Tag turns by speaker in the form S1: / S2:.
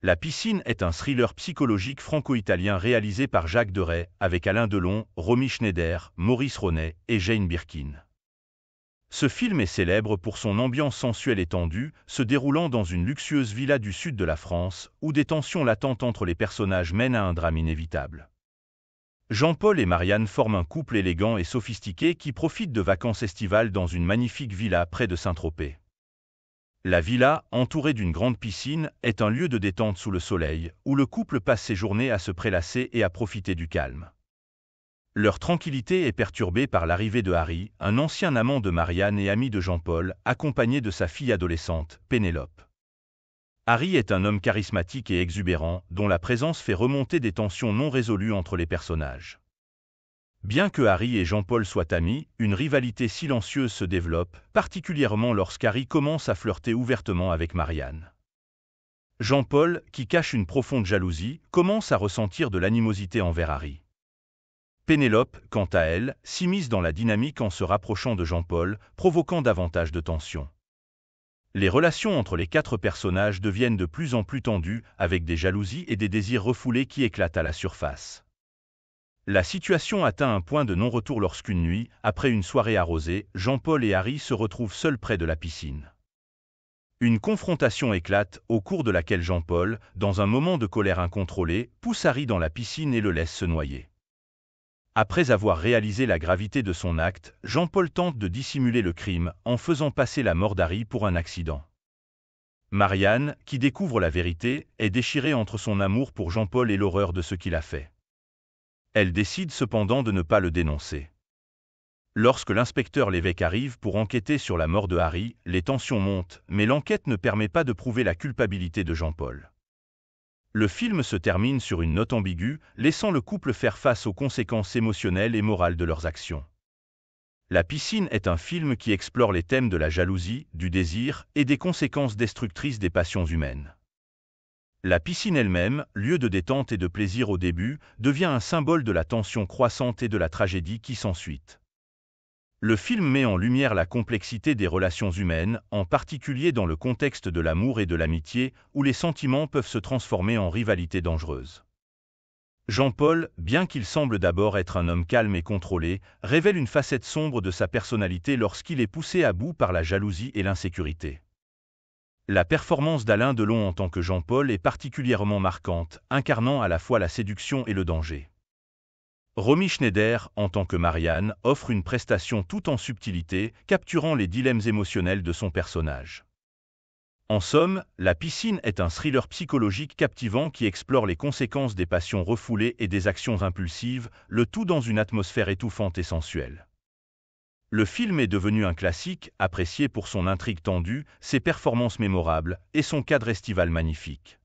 S1: La piscine est un thriller psychologique franco-italien réalisé par Jacques Deray, avec Alain Delon, Romy Schneider, Maurice Ronet et Jane Birkin. Ce film est célèbre pour son ambiance sensuelle et tendue, se déroulant dans une luxueuse villa du sud de la France, où des tensions latentes entre les personnages mènent à un drame inévitable. Jean-Paul et Marianne forment un couple élégant et sophistiqué qui profite de vacances estivales dans une magnifique villa près de Saint-Tropez. La villa, entourée d'une grande piscine, est un lieu de détente sous le soleil, où le couple passe ses journées à se prélasser et à profiter du calme. Leur tranquillité est perturbée par l'arrivée de Harry, un ancien amant de Marianne et ami de Jean-Paul, accompagné de sa fille adolescente, Pénélope. Harry est un homme charismatique et exubérant, dont la présence fait remonter des tensions non résolues entre les personnages. Bien que Harry et Jean-Paul soient amis, une rivalité silencieuse se développe, particulièrement lorsqu'Harry commence à flirter ouvertement avec Marianne. Jean-Paul, qui cache une profonde jalousie, commence à ressentir de l'animosité envers Harry. Pénélope, quant à elle, s'immisce dans la dynamique en se rapprochant de Jean-Paul, provoquant davantage de tensions. Les relations entre les quatre personnages deviennent de plus en plus tendues, avec des jalousies et des désirs refoulés qui éclatent à la surface. La situation atteint un point de non-retour lorsqu'une nuit, après une soirée arrosée, Jean-Paul et Harry se retrouvent seuls près de la piscine. Une confrontation éclate, au cours de laquelle Jean-Paul, dans un moment de colère incontrôlée, pousse Harry dans la piscine et le laisse se noyer. Après avoir réalisé la gravité de son acte, Jean-Paul tente de dissimuler le crime, en faisant passer la mort d'Harry pour un accident. Marianne, qui découvre la vérité, est déchirée entre son amour pour Jean-Paul et l'horreur de ce qu'il a fait. Elle décide cependant de ne pas le dénoncer. Lorsque l'inspecteur Lévesque arrive pour enquêter sur la mort de Harry, les tensions montent, mais l'enquête ne permet pas de prouver la culpabilité de Jean-Paul. Le film se termine sur une note ambiguë, laissant le couple faire face aux conséquences émotionnelles et morales de leurs actions. La piscine est un film qui explore les thèmes de la jalousie, du désir et des conséquences destructrices des passions humaines. La piscine elle-même, lieu de détente et de plaisir au début, devient un symbole de la tension croissante et de la tragédie qui s'ensuit. Le film met en lumière la complexité des relations humaines, en particulier dans le contexte de l'amour et de l'amitié, où les sentiments peuvent se transformer en rivalité dangereuse. Jean-Paul, bien qu'il semble d'abord être un homme calme et contrôlé, révèle une facette sombre de sa personnalité lorsqu'il est poussé à bout par la jalousie et l'insécurité. La performance d'Alain Delon en tant que Jean-Paul est particulièrement marquante, incarnant à la fois la séduction et le danger. Romy Schneider, en tant que Marianne, offre une prestation tout en subtilité, capturant les dilemmes émotionnels de son personnage. En somme, La piscine est un thriller psychologique captivant qui explore les conséquences des passions refoulées et des actions impulsives, le tout dans une atmosphère étouffante et sensuelle. Le film est devenu un classique, apprécié pour son intrigue tendue, ses performances mémorables et son cadre estival magnifique.